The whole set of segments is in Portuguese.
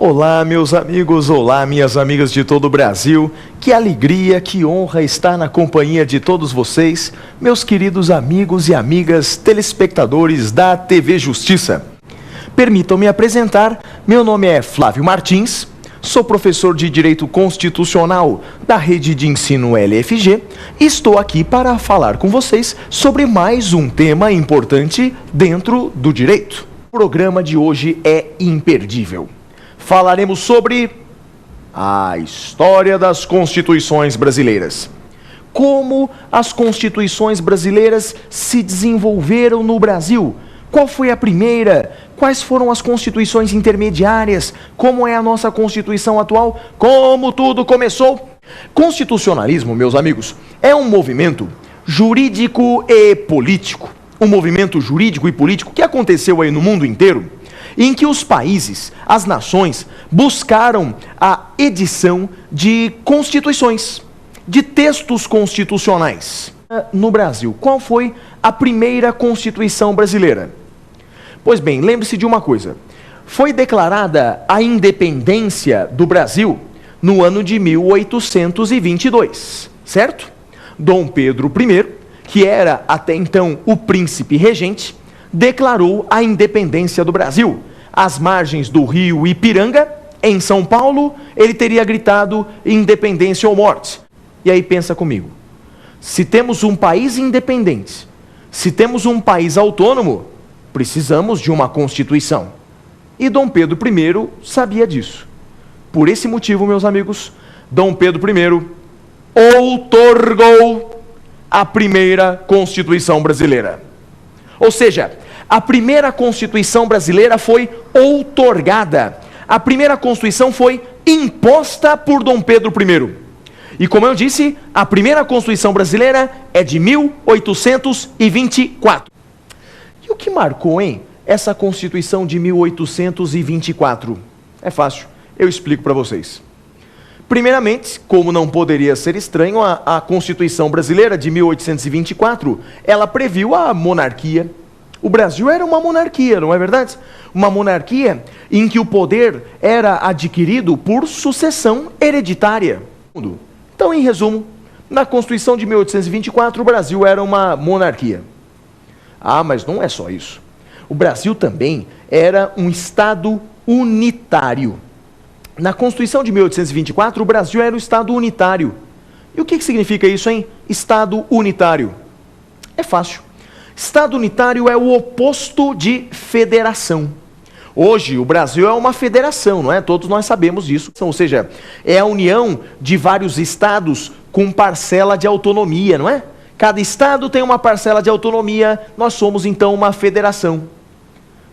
Olá, meus amigos, olá, minhas amigas de todo o Brasil. Que alegria, que honra estar na companhia de todos vocês, meus queridos amigos e amigas telespectadores da TV Justiça. Permitam-me apresentar, meu nome é Flávio Martins, sou professor de Direito Constitucional da Rede de Ensino LFG e estou aqui para falar com vocês sobre mais um tema importante dentro do direito. O programa de hoje é imperdível. Falaremos sobre a história das constituições brasileiras. Como as constituições brasileiras se desenvolveram no Brasil? Qual foi a primeira? Quais foram as constituições intermediárias? Como é a nossa Constituição atual? Como tudo começou? Constitucionalismo, meus amigos, é um movimento jurídico e político. Um movimento jurídico e político que aconteceu aí no mundo inteiro, em que os países, as nações, buscaram a edição de constituições, de textos constitucionais. No Brasil, qual foi a primeira Constituição brasileira? Pois bem, lembre-se de uma coisa. Foi declarada a independência do Brasil no ano de 1822, certo? Dom Pedro I, que era até então o príncipe regente, declarou a independência do Brasil. Às margens do rio Ipiranga, em São Paulo, ele teria gritado independência ou morte. E aí pensa comigo, se temos um país independente, se temos um país autônomo, precisamos de uma Constituição. E Dom Pedro I sabia disso. Por esse motivo, meus amigos, Dom Pedro I outorgou a primeira Constituição brasileira. Ou seja, a primeira Constituição brasileira foi outorgada. A primeira Constituição foi imposta por Dom Pedro I. E como eu disse, a primeira Constituição brasileira é de 1824. E o que marcou, hein, essa Constituição de 1824? É fácil, eu explico para vocês. Primeiramente, como não poderia ser estranho, a Constituição brasileira de 1824, ela previu a monarquia. O Brasil era uma monarquia, não é verdade? Uma monarquia em que o poder era adquirido por sucessão hereditária. Então, em resumo, na Constituição de 1824, o Brasil era uma monarquia. Ah, mas não é só isso. O Brasil também era um Estado unitário. Na Constituição de 1824, o Brasil era um Estado unitário. E o que significa isso, hein? Estado unitário. É fácil. Estado unitário é o oposto de federação. Hoje, o Brasil é uma federação, não é? Todos nós sabemos disso. Ou seja, é a união de vários estados com parcela de autonomia, não é? Cada estado tem uma parcela de autonomia, nós somos então uma federação.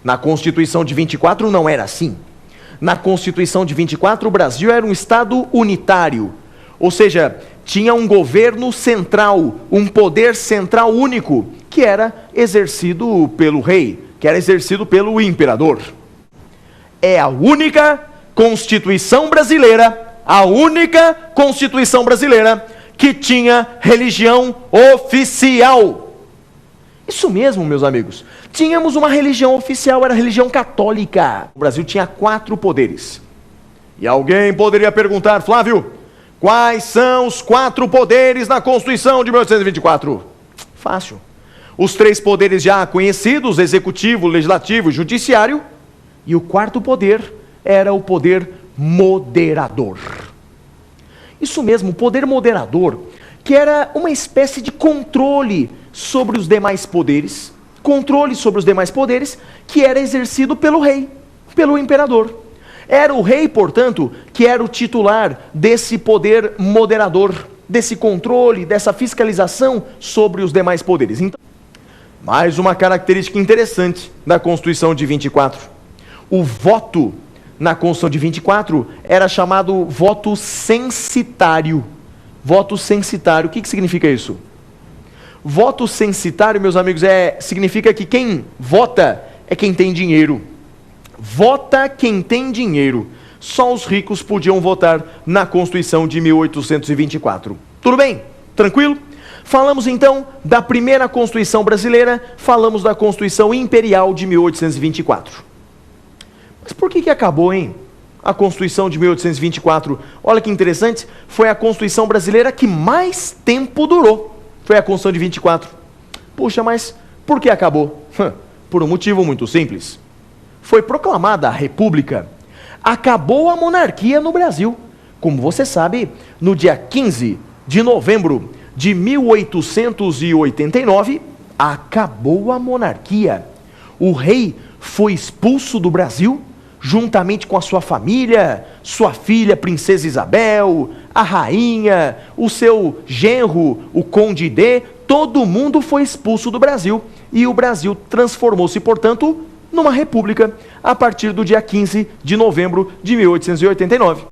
Na Constituição de 24 não era assim. Na Constituição de 24, o Brasil era um estado unitário. Ou seja, tinha um governo central, um poder central único, que era exercido pelo rei, que era exercido pelo imperador. É a única Constituição brasileira, que tinha religião oficial. Isso mesmo, meus amigos. Tínhamos uma religião oficial, era a religião católica. O Brasil tinha 4 poderes. E alguém poderia perguntar, Flávio, quais são os 4 poderes na Constituição de 1824? Fácil. Os 3 poderes já conhecidos, executivo, legislativo e judiciário. E o 4º poder era o poder moderador. Isso mesmo, o poder moderador, que era uma espécie de controle sobre os demais poderes, que era exercido pelo rei, pelo imperador. Era o rei, portanto, que era o titular desse poder moderador, desse controle, dessa fiscalização sobre os demais poderes. Então, mais uma característica interessante da Constituição de 24. O voto na Constituição de 24 era chamado voto censitário. Voto censitário, o que significa isso? Voto censitário, meus amigos, significa que quem vota é quem tem dinheiro. Vota quem tem dinheiro. Só os ricos podiam votar na Constituição de 1824. Tudo bem? Tranquilo? Falamos então da primeira Constituição brasileira, falamos da Constituição Imperial de 1824. Mas por que acabou, hein? a Constituição de 1824. Olha que interessante, foi a Constituição brasileira que mais tempo durou. Foi a Constituição de 24. Puxa, mas por que acabou? Por um motivo muito simples. Foi proclamada a República. Acabou a monarquia no Brasil. Como você sabe, no dia 15 de novembro de 1889, acabou a monarquia. O rei foi expulso do Brasil, juntamente com a sua família, sua filha, Princesa Isabel, a rainha, o seu genro, o Conde D, todo mundo foi expulso do Brasil. E o Brasil transformou-se, portanto, numa república a partir do dia 15 de novembro de 1889.